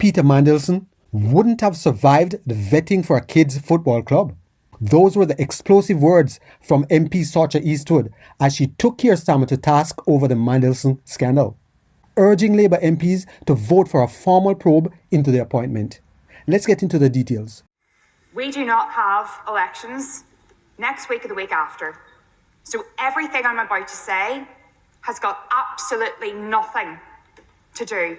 Peter Mandelson wouldn't have survived the vetting for a kids' football club. Those were the explosive words from MP Sorcha Eastwood as she took Keir Starmer to task over the Mandelson scandal, urging Labour MPs to vote for a formal probe into the appointment. Let's get into the details. We do not have elections next week or the week after. So everything I'm about to say has got absolutely nothing to do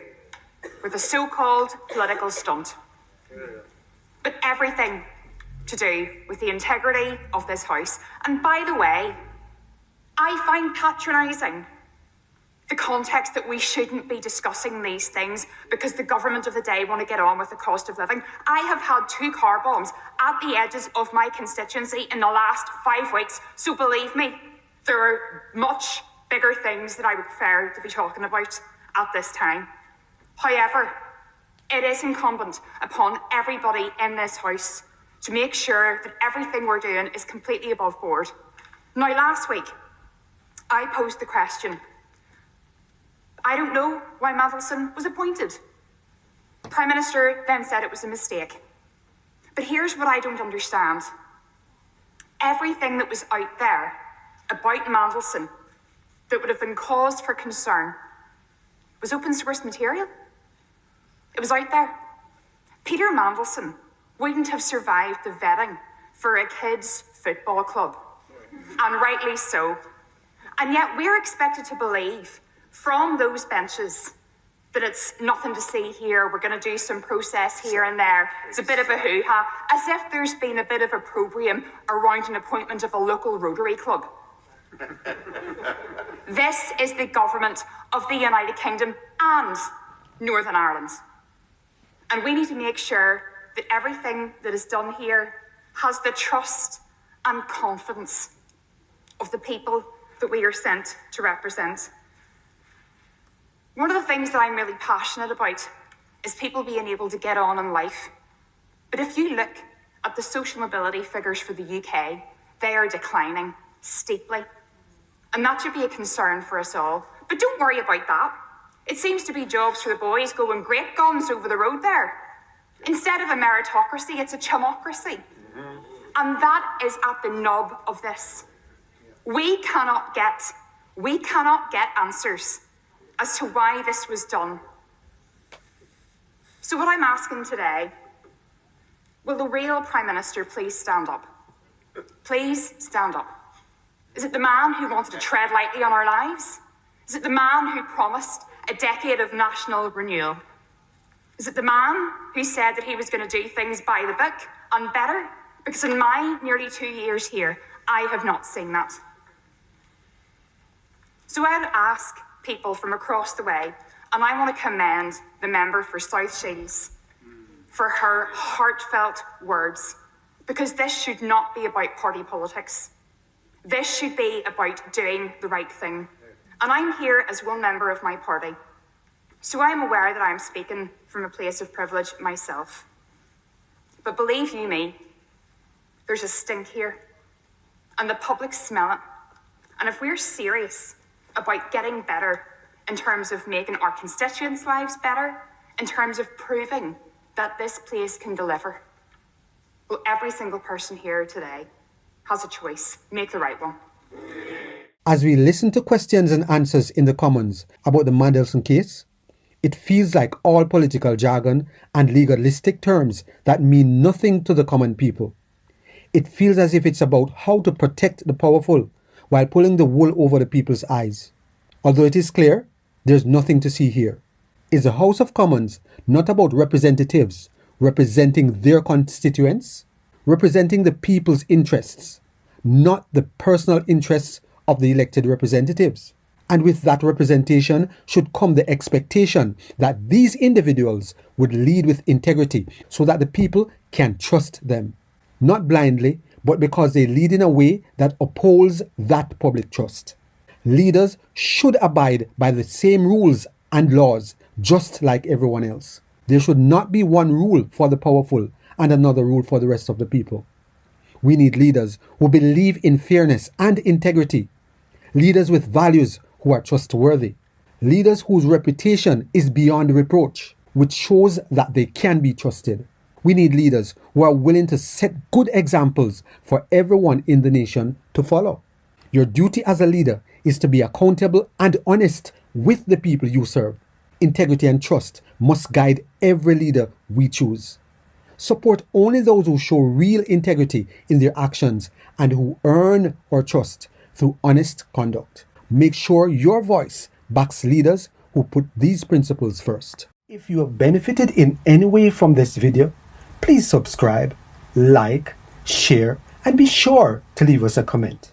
with a so-called political stunt, but everything to do with the integrity of this House. And by the way, I find patronising the context that we shouldn't be discussing these things because the government of the day want to get on with the cost of living. I have had 2 car bombs at the edges of my constituency in the last 5 weeks, so believe me, there are much bigger things that I would prefer to be talking about at this time. However, it is incumbent upon everybody in this House to make sure that everything we're doing is completely above board. Now, last week, I posed the question, I don't know why Mandelson was appointed. The Prime Minister then said it was a mistake. But here's what I don't understand. Everything that was out there about Mandelson that would have been cause for concern was open source material. It was out there. Peter Mandelson wouldn't have survived the vetting for a kids' football club, and rightly so. And yet we're expected to believe from those benches that it's nothing to see here, we're going to do some process here and there, it's a bit of a hoo-ha, as if there's been a bit of opprobrium around an appointment of a local Rotary club. This is the government of the United Kingdom and Northern Ireland. And we need to make sure that everything that is done here has the trust and confidence of the people that we are sent to represent. One of the things that I'm really passionate about is people being able to get on in life. But if you look at the social mobility figures for the UK, they are declining steeply. And that should be a concern for us all. But don't worry about that. It seems to be jobs for the boys going great guns over the road there. Instead of a meritocracy, it's a chumocracy. And that is at the nub of this. We cannot get answers as to why this was done. So what I'm asking today, will the real Prime Minister please stand up? Please stand up. Is it the man who wanted to tread lightly on our lives? Is it the man who promised a decade of national renewal? Is it the man who said that he was going to do things by the book and better? Because in my nearly 2 years here, I have not seen that. So I would ask people from across the way, and I want to commend the member for South Shields for her heartfelt words, because this should not be about party politics. This should be about doing the right thing. And I'm here as one member of my party, so I'm aware that I'm speaking from a place of privilege myself. But believe you me, there's a stink here, and the public smell it. And if we're serious about getting better in terms of making our constituents' lives better, in terms of proving that this place can deliver, well, every single person here today has a choice. Make the right one. As we listen to questions and answers in the Commons about the Mandelson case, it feels like all political jargon and legalistic terms that mean nothing to the common people. It feels as if it's about how to protect the powerful while pulling the wool over the people's eyes. Although it is clear, there's nothing to see here. Is the House of Commons not about representatives representing their constituents, representing the people's interests, not the personal interests of the elected representatives? And with that representation should come the expectation that these individuals would lead with integrity so that the people can trust them. Not blindly, but because they lead in a way that upholds that public trust. Leaders should abide by the same rules and laws, just like everyone else. There should not be one rule for the powerful and another rule for the rest of the people. We need leaders who believe in fairness and integrity. Leaders with values who are trustworthy. Leaders whose reputation is beyond reproach. which shows that they can be trusted. We need leaders who are willing to set good examples for everyone in the nation to follow. Your duty as a leader is to be accountable and honest with the people you serve. Integrity and trust must guide every leader we choose. Support only those who show real integrity in their actions and who earn our trust through honest conduct. Make sure your voice backs leaders who put these principles first. If you have benefited in any way from this video, please subscribe, like, share, and be sure to leave us a comment.